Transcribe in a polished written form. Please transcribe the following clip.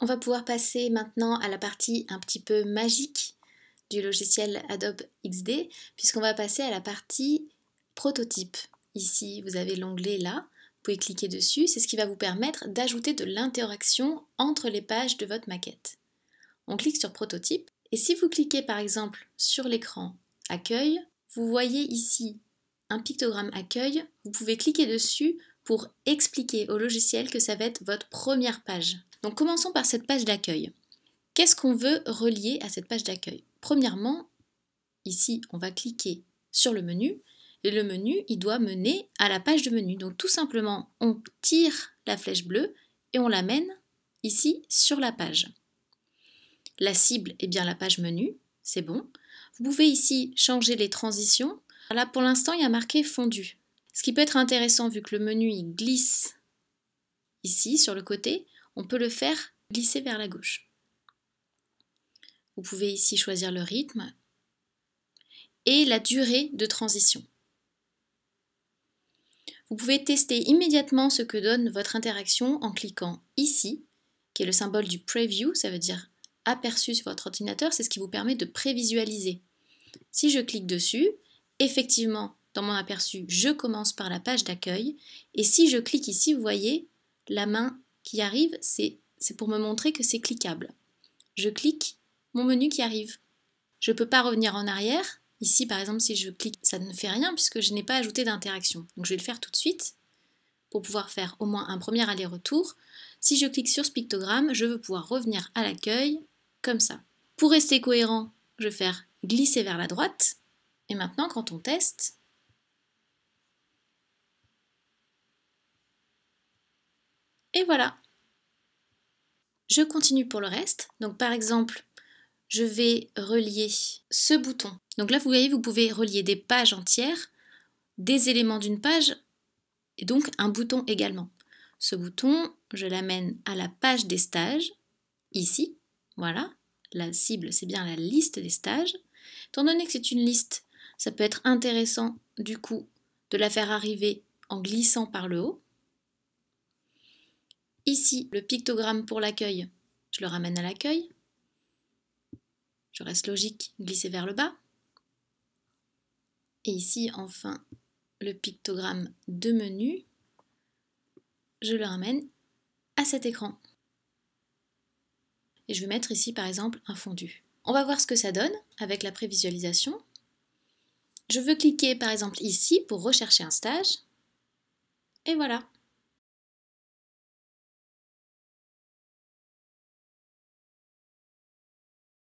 On va pouvoir passer maintenant à la partie un petit peu magique du logiciel Adobe XD, puisqu'on va passer à la partie prototype. Ici, vous avez l'onglet là, vous pouvez cliquer dessus, c'est ce qui va vous permettre d'ajouter de l'interaction entre les pages de votre maquette. On clique sur prototype, et si vous cliquez par exemple sur l'écran accueil, vous voyez ici un pictogramme accueil, vous pouvez cliquer dessus pour expliquer au logiciel que ça va être votre première page. Donc commençons par cette page d'accueil. Qu'est-ce qu'on veut relier à cette page d'accueil? Premièrement, ici on va cliquer sur le menu et le menu il doit mener à la page de menu. Donc tout simplement on tire la flèche bleue et on l'amène ici sur la page. La cible est bien la page menu, c'est bon. Vous pouvez ici changer les transitions. Là pour l'instant il y a marqué fondu. Ce qui peut être intéressant vu que le menu il glisse ici sur le côté, on peut le faire glisser vers la gauche. Vous pouvez ici choisir le rythme et la durée de transition. Vous pouvez tester immédiatement ce que donne votre interaction en cliquant ici, qui est le symbole du preview, ça veut dire aperçu sur votre ordinateur, c'est ce qui vous permet de prévisualiser. Si je clique dessus, effectivement, dans mon aperçu, je commence par la page d'accueil, et si je clique ici, vous voyez, la main qui arrive, c'est pour me montrer que c'est cliquable. Je clique, mon menu qui arrive. Je ne peux pas revenir en arrière. Ici, par exemple, si je clique, ça ne fait rien puisque je n'ai pas ajouté d'interaction. Donc je vais le faire tout de suite pour pouvoir faire au moins un premier aller-retour. Si je clique sur ce pictogramme, je veux pouvoir revenir à l'accueil comme ça. Pour rester cohérent, je vais faire glisser vers la droite. Et maintenant, quand on teste, et voilà. Je continue pour le reste. Donc par exemple, je vais relier ce bouton. Donc là, vous voyez, vous pouvez relier des pages entières, des éléments d'une page, et donc un bouton également. Ce bouton, je l'amène à la page des stages, ici, voilà. La cible, c'est bien la liste des stages. Étant donné que c'est une liste, ça peut être intéressant, du coup, de la faire arriver en glissant par le haut. Ici, le pictogramme pour l'accueil, je le ramène à l'accueil. Je reste logique, glisser vers le bas. Et ici, enfin, le pictogramme de menu, je le ramène à cet écran. Et je vais mettre ici, par exemple, un fondu. On va voir ce que ça donne avec la prévisualisation. Je veux cliquer, par exemple, ici pour rechercher un stage. Et voilà.